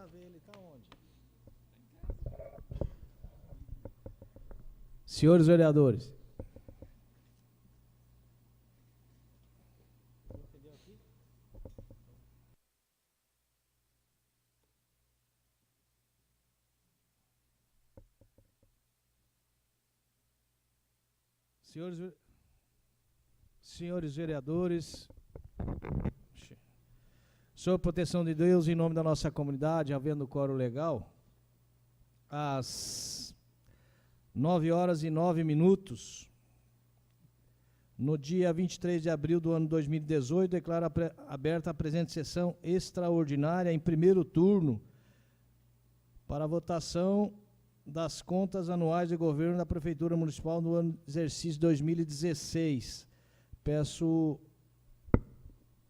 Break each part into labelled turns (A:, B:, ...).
A: ver, ele está onde? Senhores vereadores. Senhores vereadores, sob proteção de Deus, em nome da nossa comunidade, havendo quórum legal, às 9h09, no dia 23 de abril do ano 2018, declaro aberta a presente sessão extraordinária em primeiro turno para a votação das contas anuais de governo da Prefeitura Municipal no ano exercício 2016. Peço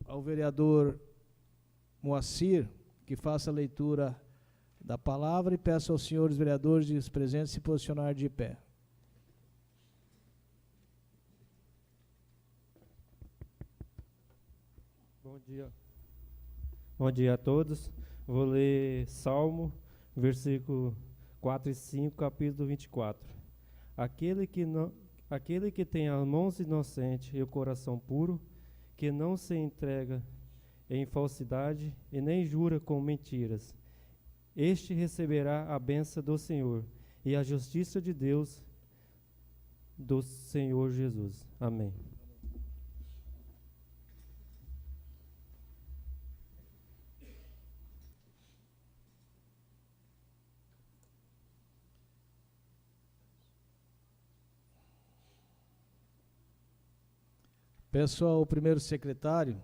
A: ao vereador Moacir que faça a leitura da palavra e peço aos senhores vereadores e os presentes se posicionar de pé.
B: Bom dia. Bom dia a todos. Vou ler Salmo, versículo 4 e 5, capítulo 24. Aquele que tem as mãos inocentes e o coração puro, que não se entrega em falsidade e nem jura com mentiras, este receberá a bênção do Senhor e a justiça de Deus, do Senhor Jesus. Amém.
A: Peço ao primeiro secretário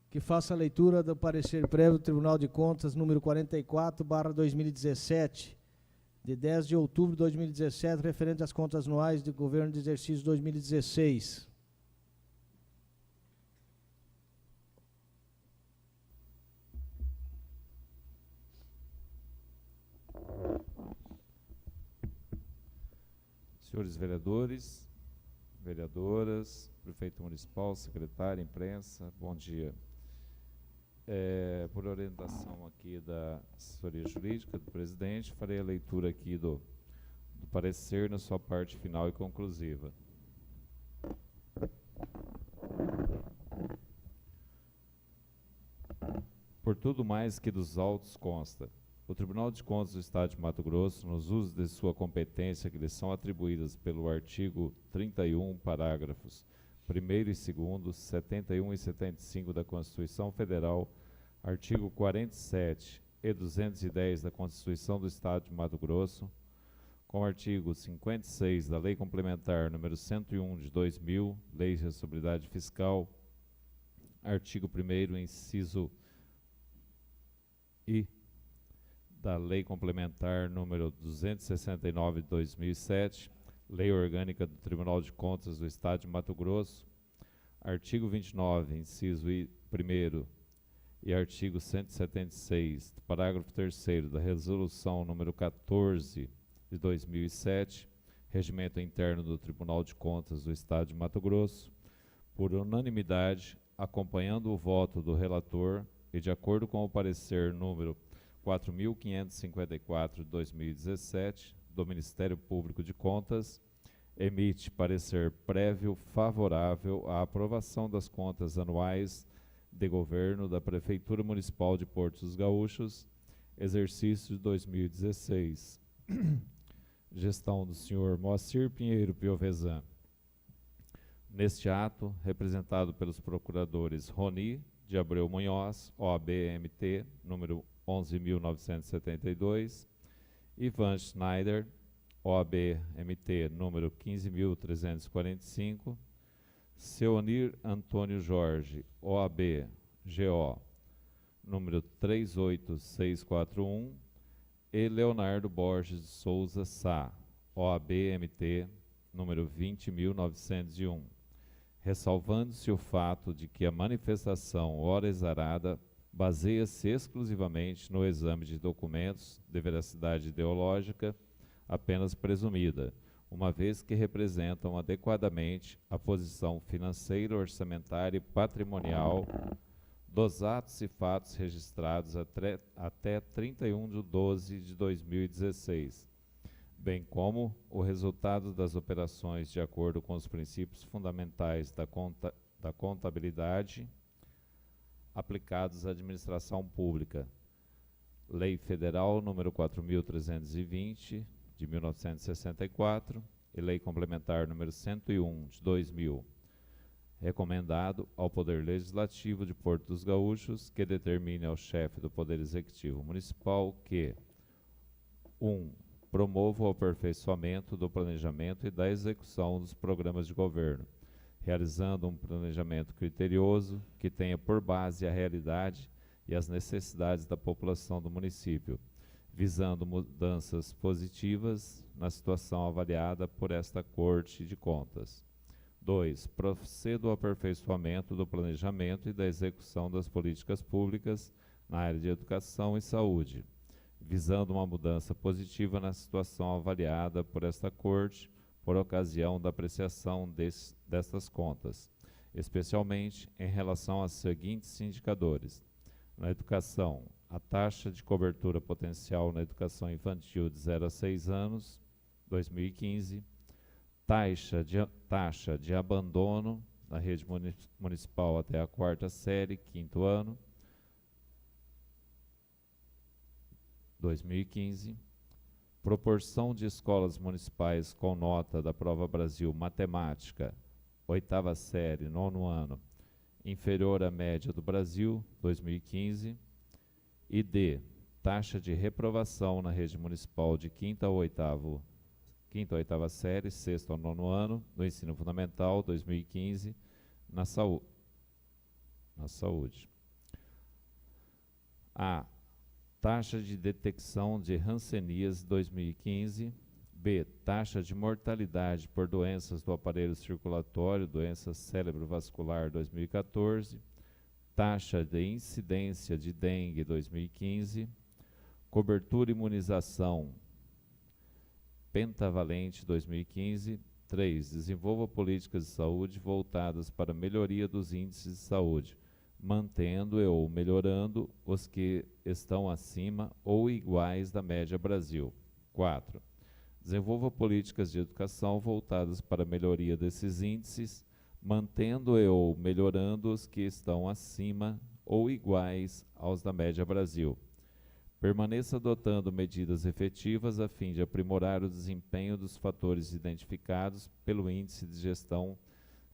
A: que faça a leitura do parecer prévio do Tribunal de Contas número 44/2017, de 10 de outubro de 2017, referente às contas anuais do governo de exercício 2016.
C: Senhores vereadores, vereadoras, prefeito municipal, secretário, imprensa, bom dia. Por orientação aqui da assessoria jurídica do presidente, farei a leitura aqui do parecer na sua parte final e conclusiva. Por tudo mais que dos autos consta, o Tribunal de Contas do Estado de Mato Grosso, nos usos de sua competência que lhe são atribuídas pelo artigo 31, parágrafos 1º e 2º, 71 e 75 da Constituição Federal, artigo 47 e 210 da Constituição do Estado de Mato Grosso, com o artigo 56 da Lei Complementar número 101 de 2000, Lei de Responsabilidade Fiscal, artigo 1º, inciso I, da Lei Complementar número 269 de 2007, Lei Orgânica do Tribunal de Contas do Estado de Mato Grosso, artigo 29, inciso I, e artigo 176, parágrafo 3º da Resolução número 14 de 2007, Regimento Interno do Tribunal de Contas do Estado de Mato Grosso, por unanimidade, acompanhando o voto do relator e de acordo com o parecer número 4.554 de 2017 do Ministério Público de Contas, emite parecer prévio favorável à aprovação das contas anuais de governo da Prefeitura Municipal de Porto dos Gaúchos, exercício de 2016. Gestão do senhor Moacir Pinheiro Piovesan. Neste ato, representado pelos procuradores Roni de Abreu Munhoz, OAB-MT, número 11.972, Ivan Schneider, OAB-MT, número 15.345, Seonir Antônio Jorge, OAB-GO, número 38641, e Leonardo Borges de Souza Sá, OAB-MT, número 20.901, ressalvando-se o fato de que a manifestação ora exarada baseia-se exclusivamente no exame de documentos de veracidade ideológica apenas presumida, uma vez que representam adequadamente a posição financeira, orçamentária e patrimonial dos atos e fatos registrados até 31 de 12 de 2016, bem como o resultado das operações de acordo com os princípios fundamentais da contabilidade aplicados à administração pública. Lei Federal número 4.320, de 1964, e Lei Complementar número 101, de 2000. Recomendado ao Poder Legislativo de Porto dos Gaúchos que determine ao chefe do Poder Executivo Municipal que 1. Promova o aperfeiçoamento do planejamento e da execução dos programas de governo, realizando um planejamento criterioso que tenha por base a realidade e as necessidades da população do município, visando mudanças positivas na situação avaliada por esta Corte de Contas. 2. Proceda ao aperfeiçoamento do planejamento e da execução das políticas públicas na área de educação e saúde, visando uma mudança positiva na situação avaliada por esta Corte por ocasião da apreciação destas contas, especialmente em relação aos seguintes indicadores. Na educação, a taxa de cobertura potencial na educação infantil de 0 a 6 anos, 2015, taxa de abandono na rede municipal até a 4ª série, 5º ano, 2015, proporção de escolas municipais com nota da Prova Brasil Matemática, 8ª série, 9º ano, inferior à média do Brasil, 2015, e D, taxa de reprovação na rede municipal de 5ª a 8ª série, 6º ao 9º ano, no ensino fundamental, 2015, na saúde. A. Taxa de detecção de hanseníase 2015. B. Taxa de mortalidade por doenças do aparelho circulatório, doença cérebrovascular 2014. Taxa de incidência de dengue 2015. Cobertura e imunização pentavalente 2015. 3. Desenvolva políticas de saúde voltadas para a melhoria dos índices de saúde, mantendo ou melhorando os que estão acima ou iguais da média Brasil. 4. Desenvolva políticas de educação voltadas para a melhoria desses índices, mantendo ou melhorando os que estão acima ou iguais aos da média Brasil. Permaneça adotando medidas efetivas a fim de aprimorar o desempenho dos fatores identificados pelo Índice de Gestão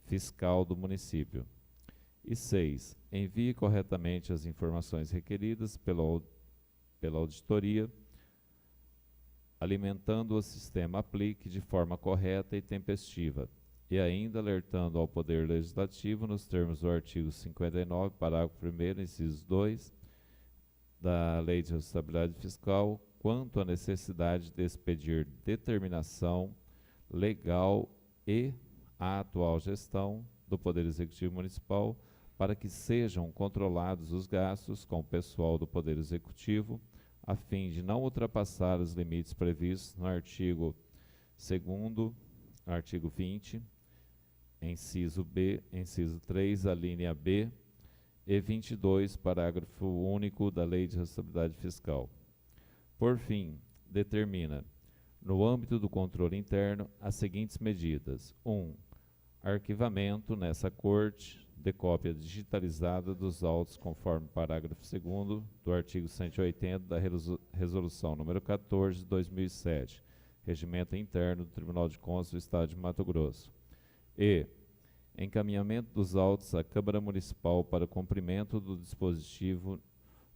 C: Fiscal do município. E 6. Envie corretamente as informações requeridas pela auditoria, alimentando o sistema Aplique de forma correta e tempestiva, e ainda alertando ao Poder Legislativo, nos termos do artigo 59, parágrafo 1º, inciso 2, da Lei de Responsabilidade Fiscal, quanto à necessidade de expedir determinação legal e à atual gestão do Poder Executivo Municipal para que sejam controlados os gastos com o pessoal do Poder Executivo, a fim de não ultrapassar os limites previstos no artigo 2º, artigo 20, inciso B, inciso 3, a linha B, e 22, parágrafo único da Lei de Responsabilidade Fiscal. Por fim, determina, no âmbito do controle interno, as seguintes medidas. 1. Arquivamento nessa Corte de cópia digitalizada dos autos conforme parágrafo 2º do artigo 180 da Resolução número 14 de 2007, Regimento Interno do Tribunal de Contas do Estado de Mato Grosso. E encaminhamento dos autos à Câmara Municipal para cumprimento do dispositivo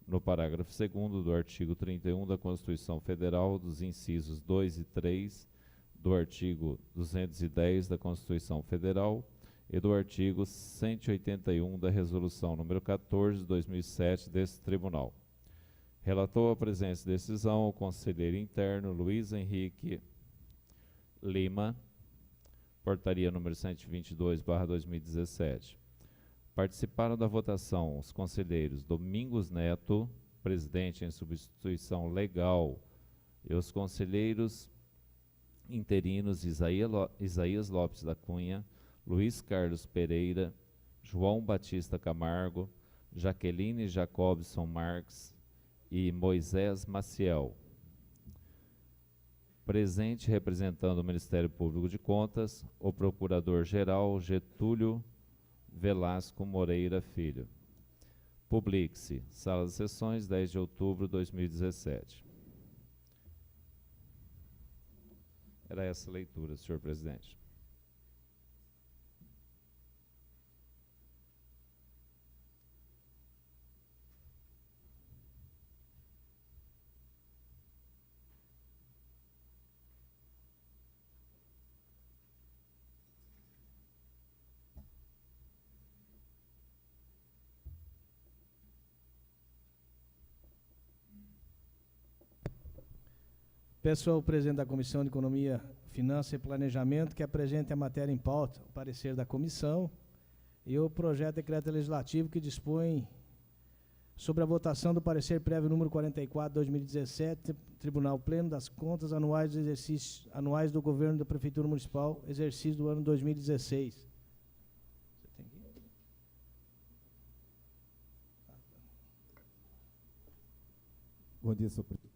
C: no parágrafo 2º do artigo 31 da Constituição Federal, dos incisos 2 e 3 do artigo 210 da Constituição Federal e do artigo 181 da Resolução número 14 de 2007 deste Tribunal. Relatou a presente decisão o conselheiro interno Luiz Henrique Lima, portaria número 122/2017. Participaram da votação os conselheiros Domingos Neto, presidente em substituição legal, e os conselheiros interinos Isaías Lopes da Cunha, Luiz Carlos Pereira, João Batista Camargo, Jaqueline Jacobson Marques e Moisés Maciel. Presente, representando o Ministério Público de Contas, o Procurador-Geral Getúlio Velasco Moreira Filho. Publique-se. Sala de Sessões, 10 de outubro de 2017. Era essa a leitura, senhor presidente.
A: Peço ao presidente da Comissão de Economia, Finanças e Planejamento que apresente a matéria em pauta, o parecer da comissão e o projeto de decreto legislativo que dispõe sobre a votação do parecer prévio número 44/2017, Tribunal Pleno das Contas Anuais dos Exercícios Anuais do Governo da Prefeitura Municipal, exercício do ano 2016.
D: Bom dia, senhor presidente.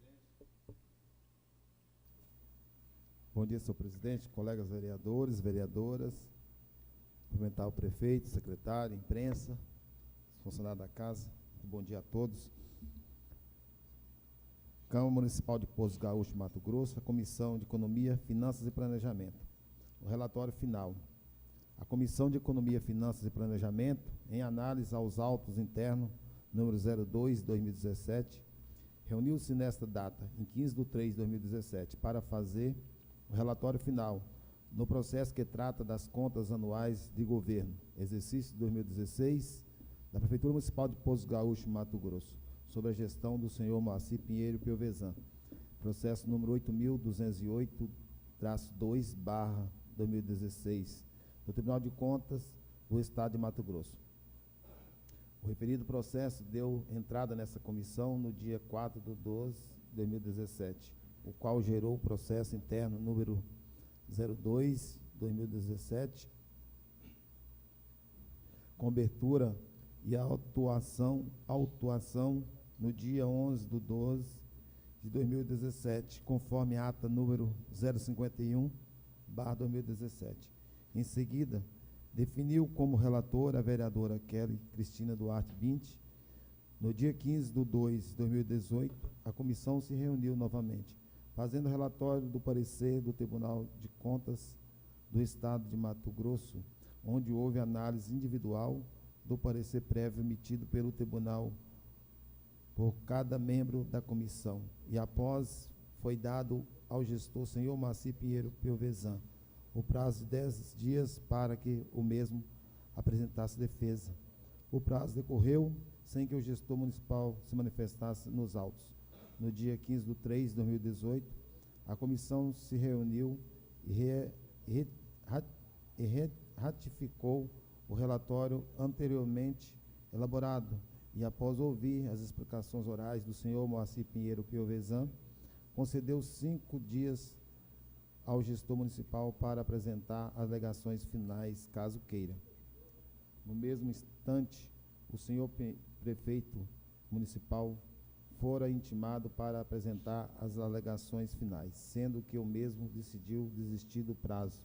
D: Bom dia, senhor presidente, colegas vereadores, vereadoras, cumprimentar o prefeito, secretário, imprensa, funcionários da casa, bom dia a todos. Câmara Municipal de Poços Gaúcho, Mato Grosso, a Comissão de Economia, Finanças e Planejamento. O relatório final. A Comissão de Economia, Finanças e Planejamento, em análise aos autos internos, número 02/2017, reuniu-se nesta data, em 15/3/2017, para fazer o relatório final, no processo que trata das contas anuais de governo, exercício de 2016, da Prefeitura Municipal de Poços Gaúcho, Mato Grosso, sob a gestão do senhor Moacir Pinheiro Piovesan, processo número 8.208-2/2016, do Tribunal de Contas do Estado de Mato Grosso. O referido processo deu entrada nessa comissão no dia 4/12/2017, o qual gerou o processo interno número 02/2017, cobertura e autuação no dia 11/12/2017, conforme a ata número 051/2017. Em seguida, definiu como relatora a vereadora Kelly Cristina Duarte Bint. No dia 15/2/2018, a comissão se reuniu novamente, fazendo relatório do parecer do Tribunal de Contas do Estado de Mato Grosso, onde houve análise individual do parecer prévio emitido pelo tribunal por cada membro da comissão, e após foi dado ao gestor senhor Moacir Pinheiro Piovesan o prazo de 10 dias para que o mesmo apresentasse defesa. O prazo decorreu sem que o gestor municipal se manifestasse nos autos. No dia 15/3/2018, a comissão se reuniu e ratificou o relatório anteriormente elaborado e, após ouvir as explicações orais do senhor Moacir Pinheiro Piovesan, concedeu 5 dias ao gestor municipal para apresentar as alegações finais, caso queira. No mesmo instante, o senhor prefeito municipal fora intimado para apresentar as alegações finais, sendo que o mesmo decidiu desistir do prazo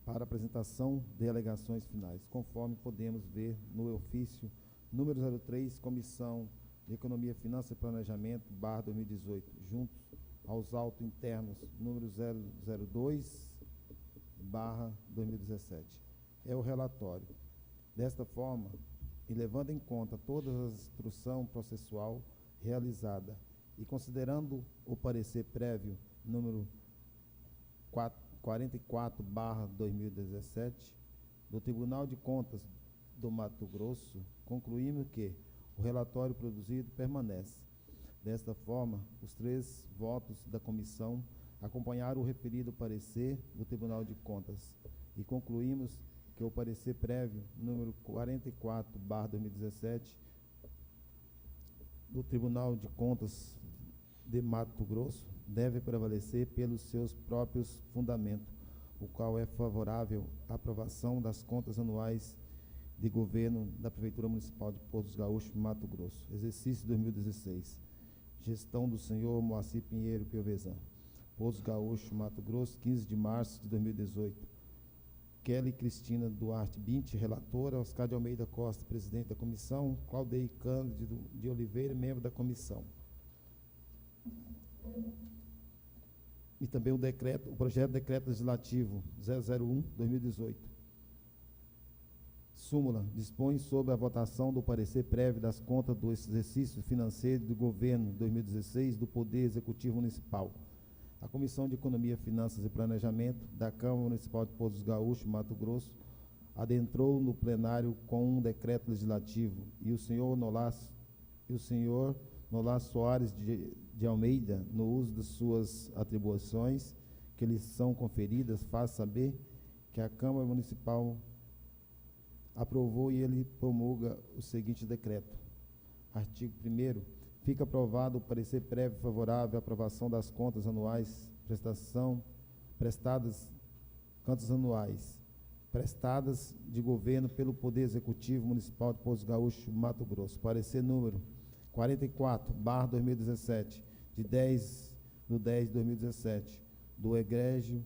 D: para apresentação de alegações finais, conforme podemos ver no ofício número 03, Comissão de Economia, Finanças e Planejamento, /2018, juntos aos autos internos número 002/2017. É o relatório. Desta forma, e levando em conta toda a instrução processual realizada e considerando o parecer prévio número 44/2017 do Tribunal de Contas do Mato Grosso, concluímos que o relatório produzido permanece. Desta forma, os 3 votos da comissão acompanharam o referido parecer do Tribunal de Contas e concluímos que o parecer prévio número 44/2017 do Tribunal de Contas de Mato Grosso deve prevalecer pelos seus próprios fundamentos, o qual é favorável à aprovação das contas anuais de Governo da Prefeitura Municipal de Pousos Gaúchos, Mato Grosso. Exercício 2016. Gestão do senhor Moacir Pinheiro Piovesan. Pousos Gaúchos, Mato Grosso, 15 de março de 2018. Kelly Cristina Duarte Bint, relatora. Oscar de Almeida Costa, presidente da comissão. Claudei Cândido de Oliveira, membro da comissão. E também o projeto de decreto legislativo 001/2018. Súmula dispõe sobre a votação do parecer prévio das contas do exercício financeiro do governo 2016 do Poder Executivo Municipal. A Comissão de Economia, Finanças e Planejamento da Câmara Municipal de Pousos Gaúchos, Mato Grosso, adentrou no plenário com um decreto legislativo e o senhor Nolar Soares de Almeida, no uso de suas atribuições que lhes são conferidas, faz saber que a Câmara Municipal aprovou e ele promulga o seguinte decreto. Artigo 1º. Fica aprovado o parecer prévio favorável à aprovação das contas anuais, prestadas de governo pelo Poder Executivo Municipal de Pousos Gaúchos, Mato Grosso. Parecer número 44/2017, de 10/10/2017, do Egrégio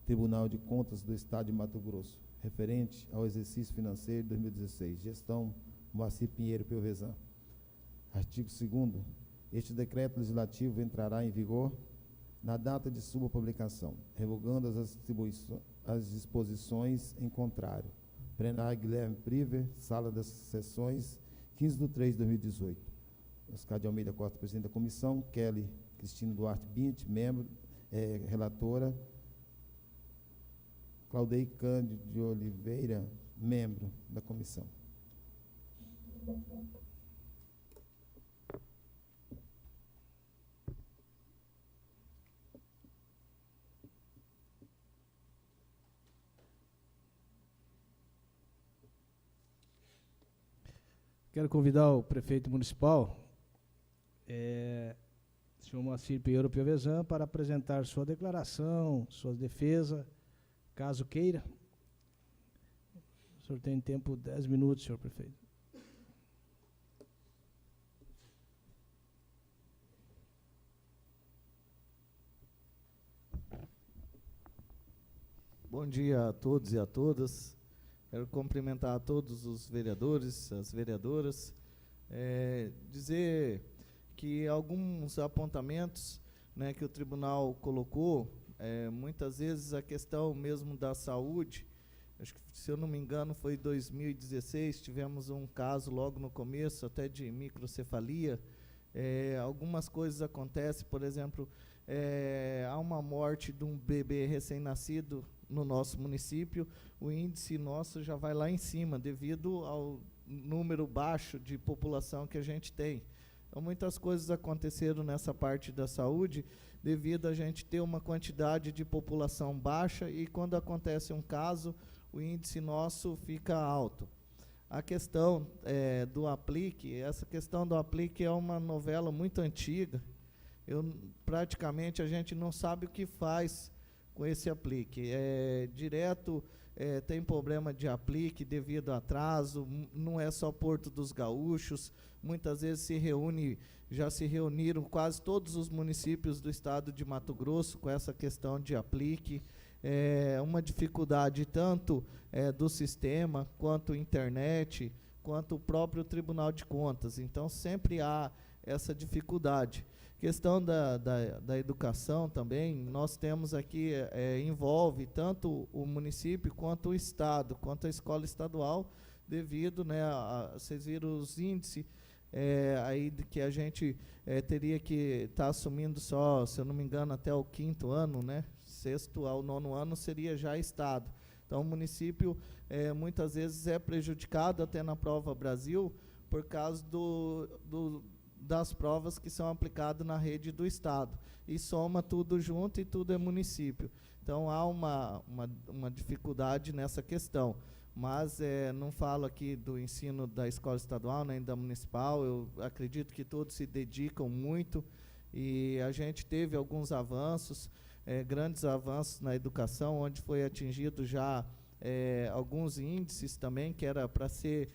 D: Tribunal de Contas do Estado de Mato Grosso, referente ao exercício financeiro de 2016. Gestão Moacir Pinheiro Piovesan. Artigo 2º. Este decreto legislativo entrará em vigor na data de sua publicação, revogando as disposições em contrário. Plenário Guilherme Priver, Sala das Sessões, 15/3/2018. Oscar de Almeida Costa, presidente da comissão. Kelly Cristina Duarte Bint, membro, relatora. Claudei Cândido de Oliveira, membro da comissão.
A: Quero convidar o prefeito municipal, senhor Moacir Pinheiro Piovesan, para apresentar sua declaração, sua defesa, caso queira. O senhor tem tempo 10 minutos, senhor prefeito.
E: Bom dia a todos e a todas. Quero cumprimentar a todos os vereadores, as vereadoras, dizer que alguns apontamentos, né, que o tribunal colocou, muitas vezes a questão mesmo da saúde, acho que, se eu não me engano, foi em 2016, tivemos um caso logo no começo, até de microcefalia. Algumas coisas acontecem, por exemplo, há uma morte de um bebê recém-nascido no nosso município, o índice nosso já vai lá em cima, devido ao número baixo de população que a gente tem. Então, muitas coisas aconteceram nessa parte da saúde, devido a gente ter uma quantidade de população baixa, e quando acontece um caso, o índice nosso fica alto. A questão do aplique, essa questão do aplique é uma novela muito antiga. Praticamente a gente não sabe o que faz com esse aplique. Direto tem problema de aplique devido a atraso, não é só Porto dos Gaúchos, muitas vezes já se reuniram quase todos os municípios do estado de Mato Grosso com essa questão de aplique. Uma dificuldade tanto do sistema, quanto internet, quanto o próprio Tribunal de Contas. Então, sempre há essa dificuldade. Questão da educação também, nós temos aqui, envolve tanto o município, quanto o estado, quanto a escola estadual, devido, né, vocês viram os índices, aí que a gente teria que estar assumindo só, se eu não me engano, até o 5º ano, né, 6º ao 9º ano seria já estado. Então, o município muitas vezes é prejudicado até na prova Brasil, por causa das provas que são aplicadas na rede do estado, e soma tudo junto e tudo é município. Então, há uma dificuldade nessa questão. Mas não falo aqui do ensino da escola estadual, nem da municipal, eu acredito que todos se dedicam muito, e a gente teve alguns avanços, grandes avanços na educação, onde foi atingido já alguns índices também que era para ser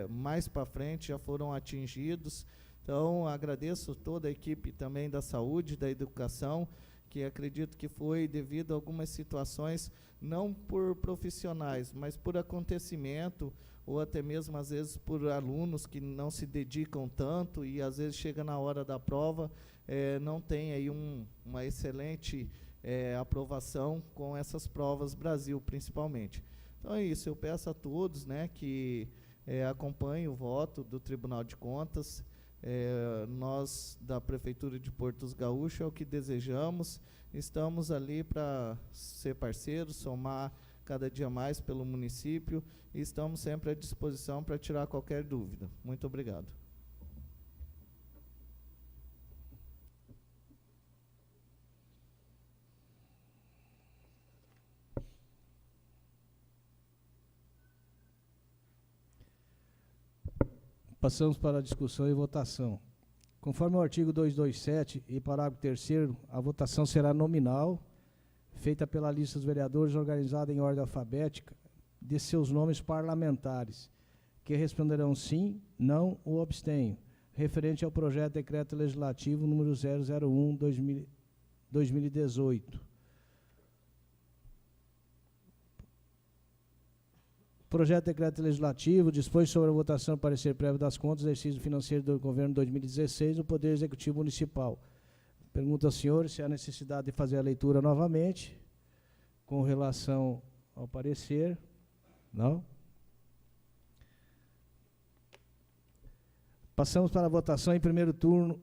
E: mais para frente, já foram atingidos. Então, agradeço toda a equipe também da saúde, da educação, que acredito que foi devido a algumas situações, não por profissionais, mas por acontecimento, ou até mesmo, às vezes, por alunos que não se dedicam tanto e, às vezes, chega na hora da prova, não tem aí uma excelente aprovação com essas provas Brasil, principalmente. Então, é isso. Eu peço a todos, né, que acompanhem o voto do Tribunal de Contas. Nós, da Prefeitura de Portos Gaúchos, é o que desejamos. Estamos ali para ser parceiros, somar cada dia mais pelo município, e estamos sempre à disposição para tirar qualquer dúvida. Muito obrigado.
A: Passamos para a discussão e votação. Conforme o artigo 227 e parágrafo 3º, a votação será nominal, feita pela lista dos vereadores organizada em ordem alfabética de seus nomes parlamentares, que responderão sim, não ou abstenho, referente ao projeto de decreto legislativo número 001/2018. Projeto de decreto legislativo dispõe sobre a votação do parecer prévio das contas do exercício financeiro do governo 2016 do Poder Executivo Municipal. Pergunto aos senhores se há necessidade de fazer a leitura novamente, com relação ao parecer. Não? Passamos para a votação em primeiro turno.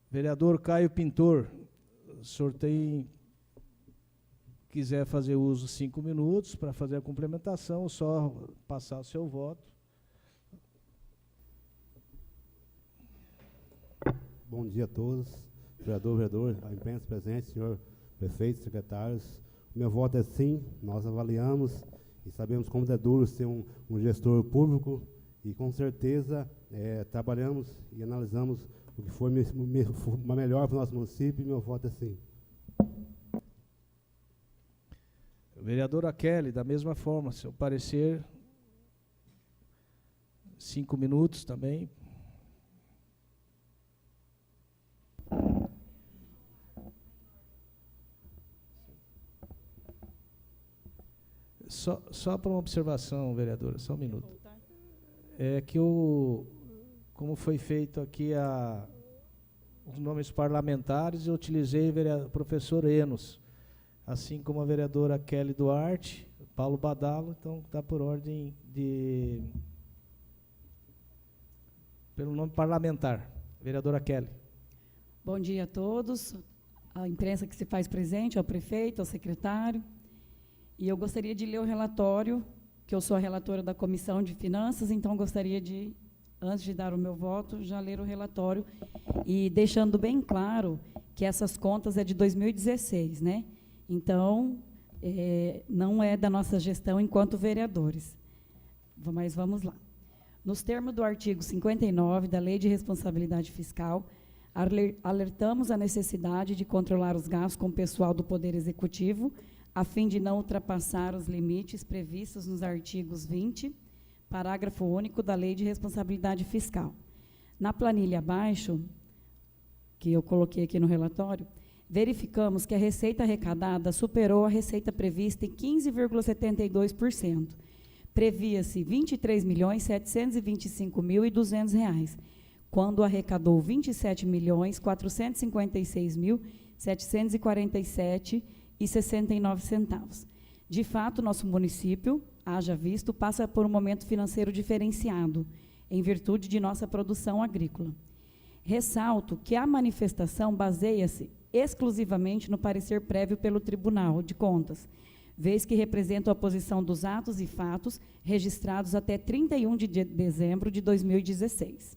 A: Vereador Caio Pintor, sorteio. Quiser fazer uso 5 minutos para fazer a complementação, só passar o seu voto.
F: Bom dia a todos, vereador, a imprensa presente, senhor prefeito, secretários. O meu voto é sim, nós avaliamos e sabemos como é duro ser um gestor público e com certeza trabalhamos e analisamos o que foi melhor para o nosso município e meu voto é sim.
A: Vereadora Kelly, da mesma forma, seu parecer, 5 minutos também. Só para uma observação, vereadora, só um minuto. É que como foi feito aqui os nomes parlamentares, eu utilizei o professor Enos, assim como a vereadora Kelly Duarte, Paulo Badalo, então está por ordem pelo nome parlamentar. Vereadora Kelly.
G: Bom dia a todos, a imprensa que se faz presente, ao prefeito, ao secretário. E eu gostaria de ler o relatório, que eu sou a relatora da Comissão de Finanças, então gostaria de, antes de dar o meu voto, já ler o relatório, e deixando bem claro que essas contas é de 2016, né? Então, não é da nossa gestão enquanto vereadores. Mas vamos lá. Nos termos do artigo 59 da Lei de Responsabilidade Fiscal, alertamos a necessidade de controlar os gastos com o pessoal do Poder Executivo, a fim de não ultrapassar os limites previstos nos artigos 20, parágrafo único da Lei de Responsabilidade Fiscal. Na planilha abaixo, que eu coloquei aqui no relatório, verificamos que a receita arrecadada superou a receita prevista em 15,72%. Previa-se R$ 23.725.200, quando arrecadou R$ 27.456.747,69. De fato, nosso município, haja visto, passa por um momento financeiro diferenciado, em virtude de nossa produção agrícola. Ressalto que a manifestação baseia-se exclusivamente no parecer prévio pelo Tribunal de Contas, vez que representa a posição dos atos e fatos registrados até 31 de dezembro de 2016.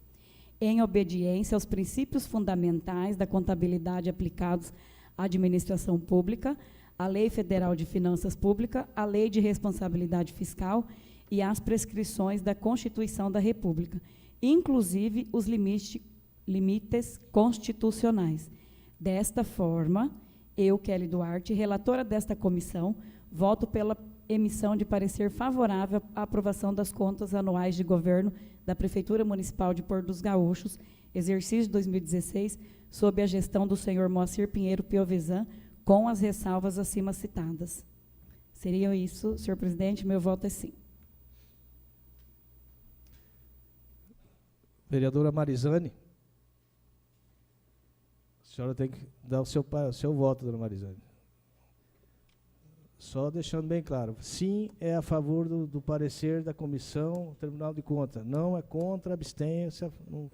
G: Em obediência aos princípios fundamentais da contabilidade aplicados à administração pública, à Lei Federal de Finanças Públicas, à Lei de Responsabilidade Fiscal e às prescrições da Constituição da República, inclusive os limites constitucionais. Desta forma, eu, Kelly Duarte, relatora desta comissão, voto pela emissão de parecer favorável à aprovação das contas anuais de governo da Prefeitura Municipal de Porto dos Gaúchos, exercício 2016, sob a gestão do senhor Moacir Pinheiro Piovesan, com as ressalvas acima citadas. Seria isso, senhor presidente, meu voto é sim.
A: Vereadora Marizane. A senhora tem que dar o seu voto, dona Marizane. Só deixando bem claro, sim é a favor do parecer da Comissão Tribunal de Contas, não é contra, abstenha-se. Não.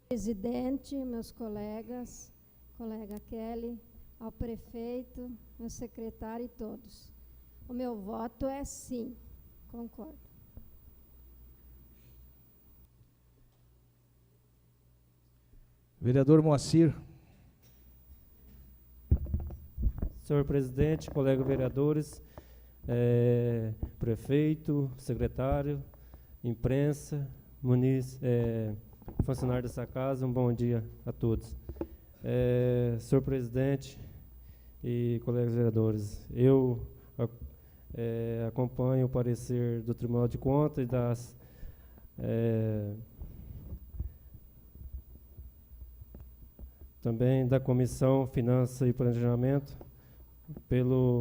H: Presidente, meus colegas, colega Kelly, ao prefeito, meu secretário e todos. O meu voto é sim, concordo.
A: Vereador Moacir.
B: Senhor presidente, colegas vereadores, prefeito, secretário, imprensa, funcionário dessa casa, um bom dia a todos. Senhor presidente e colegas vereadores, eu acompanho o parecer do Tribunal de Contas e também da Comissão Finanças e Planejamento.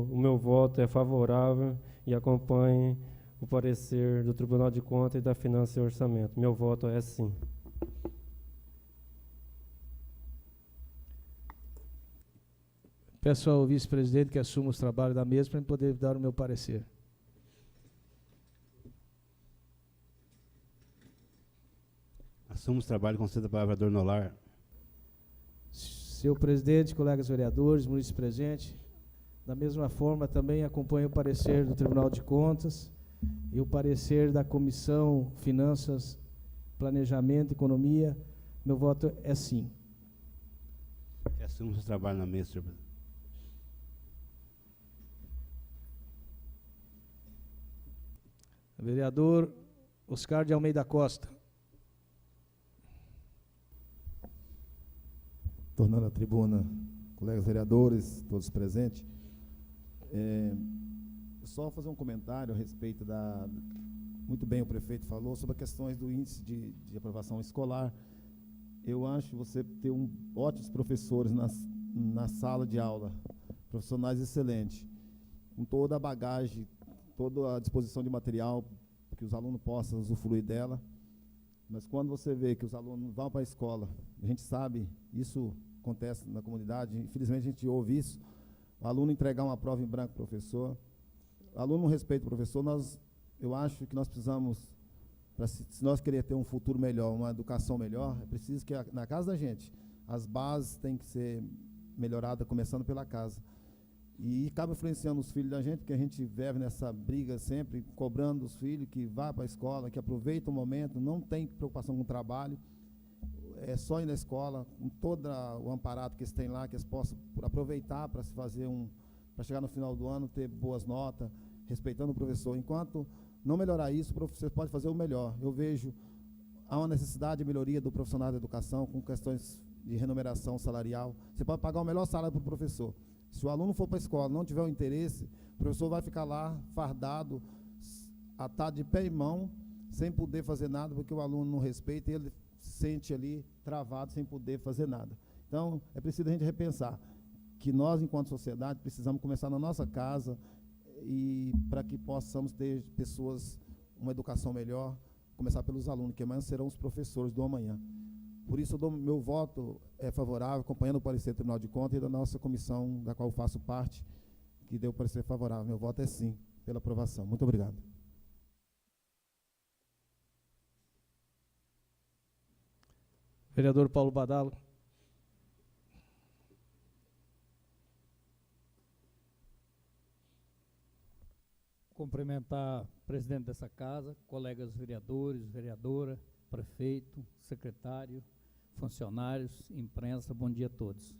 B: O meu voto é favorável e acompanhe o parecer do Tribunal de Contas e da Finanças e Orçamento. Meu voto é sim.
A: Peço ao vice-presidente que assuma os trabalhos da mesa para eu poder dar o meu parecer.
F: Assumo os trabalhos, conceda a palavra ao vereador Nolar.
A: Senhor presidente, colegas vereadores, munícipes presentes, da mesma forma também acompanho o parecer do Tribunal de Contas e o parecer da Comissão Finanças, Planejamento e Economia. Meu voto é sim.
F: Assumo os trabalhos na mesa, senhor presidente.
A: Vereador Oscar de Almeida Costa.
D: Tornando a tribuna, colegas vereadores, todos presentes, só fazer um comentário a respeito muito bem o prefeito falou sobre as questões do índice de aprovação escolar. Eu acho você ter ótimos professores na sala de aula, profissionais excelentes, com toda a bagagem, toda a disposição de material que os alunos possam usufruir dela. Mas quando você vê que os alunos vão para a escola, a gente sabe, isso acontece na comunidade, infelizmente a gente ouve isso, o aluno entregar uma prova em branco para o professor, o aluno não respeita o professor, eu acho que nós precisamos, se nós queremos ter um futuro melhor, uma educação melhor, é preciso que na casa da gente, as bases têm que ser melhoradas, começando pela casa. E acaba influenciando os filhos da gente, porque a gente vive nessa briga sempre, cobrando os filhos que vá para a escola, que aproveita o momento, não tem preocupação com o trabalho, é só ir na escola, com todo o amparado que eles têm lá, que eles possam aproveitar para se fazer para chegar no final do ano, ter boas notas, respeitando o professor. Enquanto não melhorar isso, você pode fazer o melhor. Eu vejo, há uma necessidade de melhoria do profissional da educação, com questões de remuneração salarial. Você pode pagar o melhor salário para o professor. Se o aluno for para a escola, não tiver o interesse, o professor vai ficar lá, fardado, atado de pé e mão, sem poder fazer nada, porque o aluno não respeita e ele se sente ali travado, sem poder fazer nada. Então, é preciso a gente repensar que nós, enquanto sociedade, precisamos começar na nossa casa e para que possamos ter pessoas, uma educação melhor, começar pelos alunos, que amanhã serão os professores do amanhã. Por isso, meu voto é favorável, acompanhando o parecer do Tribunal de Contas e da nossa comissão, da qual eu faço parte, que deu o parecer favorável. Meu voto é sim, pela aprovação. Muito obrigado.
A: Vereador Paulo Badalo.
I: Cumprimentar o presidente dessa casa, colegas vereadores, vereadora, prefeito, secretário, funcionários, imprensa, bom dia a todos.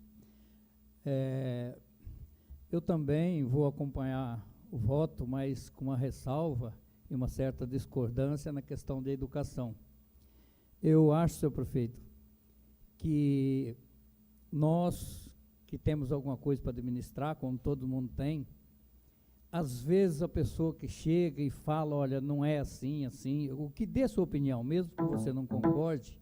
I: Eu também vou acompanhar o voto, mas com uma ressalva e uma certa discordância na questão da educação. Eu acho, senhor prefeito, que nós que temos alguma coisa para administrar, como todo mundo tem, às vezes a pessoa que chega e fala, olha, não é assim, assim, o que dê sua opinião, mesmo que você não concorde,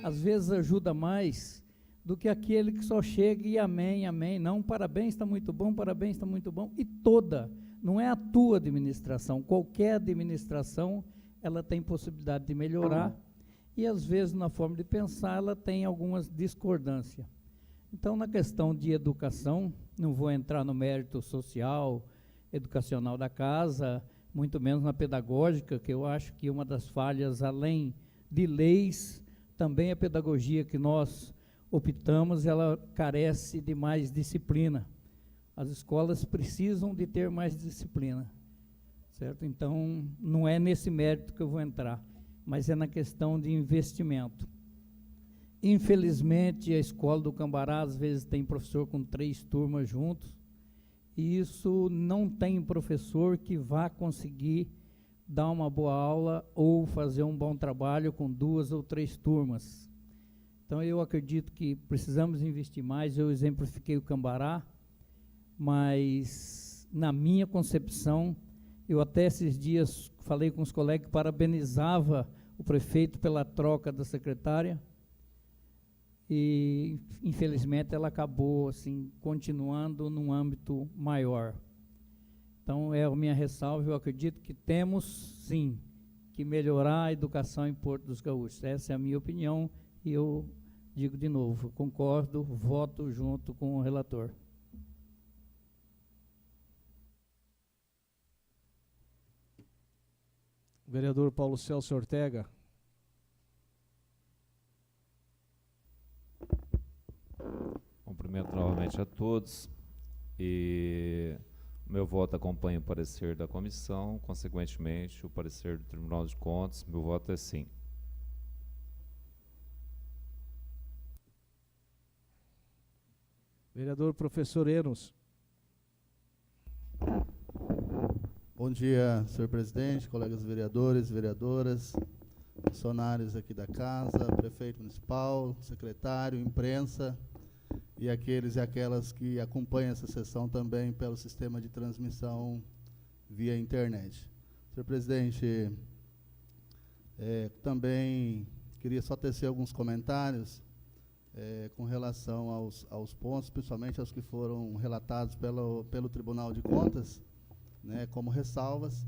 I: às vezes ajuda mais do que aquele que só chega e amém, amém, não, parabéns, está muito bom, e toda, não é a tua administração, qualquer administração, ela tem possibilidade de melhorar, e às vezes na forma de pensar ela tem algumas discordâncias. Então, na questão de educação, não vou entrar no mérito social, educacional da casa, muito menos na pedagógica, que eu acho que uma das falhas, além de leis, também a pedagogia que nós optamos, ela carece de mais disciplina. As escolas precisam de ter mais disciplina, certo? Então, não é nesse mérito que eu vou entrar, mas é na questão de investimento. Infelizmente, a escola do Cambará, às vezes, tem professor com 3 turmas juntos, e isso não tem professor que vá conseguir dar uma boa aula ou fazer um bom trabalho com 2 ou 3 turmas. Então, eu acredito que precisamos investir mais. Eu exemplifiquei o Cambará, mas, na minha concepção, eu até esses dias falei com os colegas que parabenizava o prefeito pela troca da secretária, e, infelizmente, ela acabou, assim, continuando num âmbito maior. Então, é a minha ressalva. Eu acredito que temos, sim, que melhorar a educação em Porto dos Gaúchos. Essa é a minha opinião, e eu digo de novo, concordo, voto junto com o relator.
A: Vereador Paulo Celso Ortega.
C: Cumprimento novamente a todos, e o meu voto acompanha o parecer da comissão, consequentemente o parecer do Tribunal de Contas. Meu voto é sim.
A: Vereador Professor Enos.
J: Bom dia, senhor presidente, colegas vereadores, vereadoras, funcionários aqui da casa, prefeito municipal, secretário, imprensa e aqueles e aquelas que acompanham essa sessão também pelo sistema de transmissão via internet. Senhor presidente, também queria só tecer alguns comentários com relação aos pontos, principalmente aos que foram relatados pelo Tribunal de Contas, né, como ressalvas.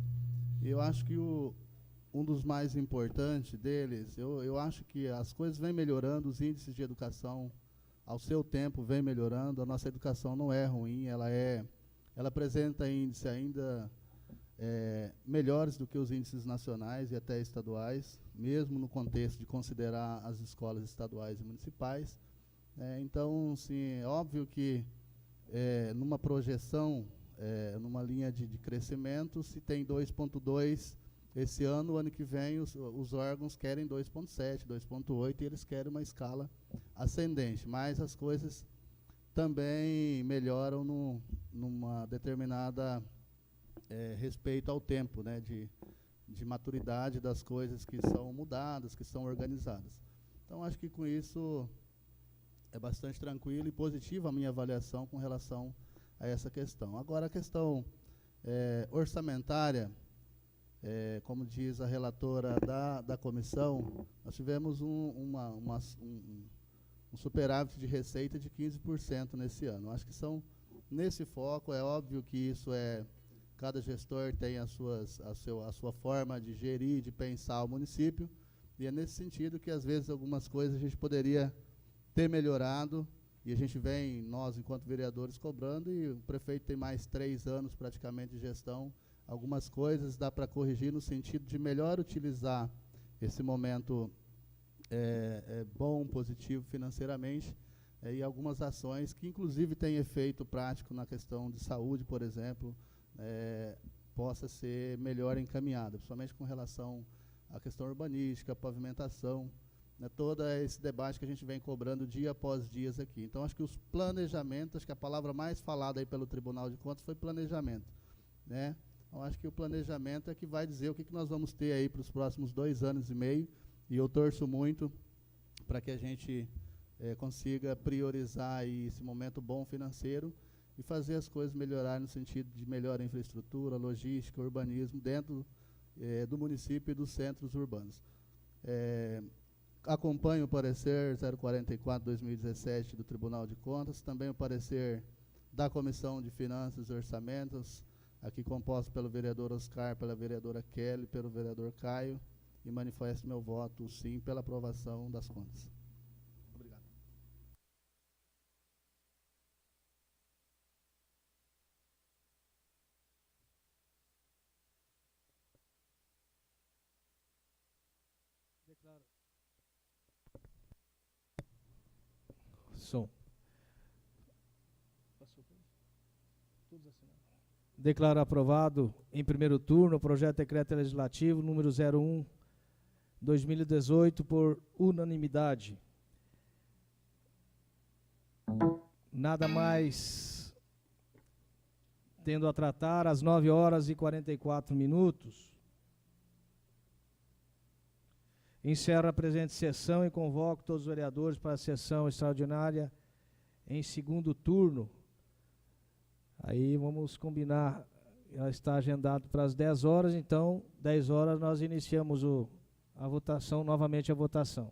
J: Eu acho que um dos mais importantes deles, eu acho que as coisas vêm melhorando, os índices de educação, ao seu tempo, vêm melhorando. A nossa educação não é ruim, ela apresenta índices ainda melhores do que os índices nacionais e até estaduais, mesmo no contexto de considerar as escolas estaduais e municipais. Então, sim, é óbvio que numa projeção, numa linha de crescimento, se tem 2,2 esse ano, o ano que vem os órgãos querem 2,7, 2,8, e eles querem uma escala ascendente, mas as coisas também melhoram numa determinada respeito ao tempo, né, de maturidade das coisas que são mudadas, que são organizadas. Então, acho que com isso é bastante tranquilo e positiva a minha avaliação com relação a essa questão. Agora, a questão orçamentária, como diz a relatora da comissão, nós tivemos um superávit de receita de 15% nesse ano. Acho que nesse foco, é óbvio que isso cada gestor tem a sua forma de gerir, de pensar o município, e é nesse sentido que, às vezes, algumas coisas a gente poderia ter melhorado, e a gente vem, nós, enquanto vereadores, cobrando, e o prefeito tem mais 3 anos, praticamente, de gestão. Algumas coisas dá para corrigir no sentido de melhor utilizar esse momento bom, positivo financeiramente, e algumas ações que, inclusive, têm efeito prático na questão de saúde, por exemplo, possa ser melhor encaminhada, principalmente com relação à questão urbanística, pavimentação, né, todo esse debate que a gente vem cobrando dia após dia aqui. Então, acho que os planejamentos, acho que a palavra mais falada aí pelo Tribunal de Contas foi planejamento, né? Então, acho que o planejamento é que vai dizer o que nós vamos ter aí para os próximos 2 anos e meio, e eu torço muito para que a gente consiga priorizar aí esse momento bom financeiro e fazer as coisas melhorarem no sentido de melhor infraestrutura, logística, urbanismo dentro do município e dos centros urbanos. Acompanho o parecer 044/2017 do Tribunal de Contas, também o parecer da Comissão de Finanças e Orçamentos, aqui composto pelo vereador Oscar, pela vereadora Kelly, pelo vereador Caio, e manifesto meu voto sim pela aprovação das contas. Obrigado.
A: Som. Declaro aprovado em primeiro turno o projeto de decreto legislativo número 01/2018 por unanimidade. Nada mais tendo a tratar, às 9h44. Encerro a presente sessão e convoco todos os vereadores para a sessão extraordinária em segundo turno. Aí vamos combinar, já está agendado para as 10 horas, então 10 horas nós iniciamos a votação, novamente a votação.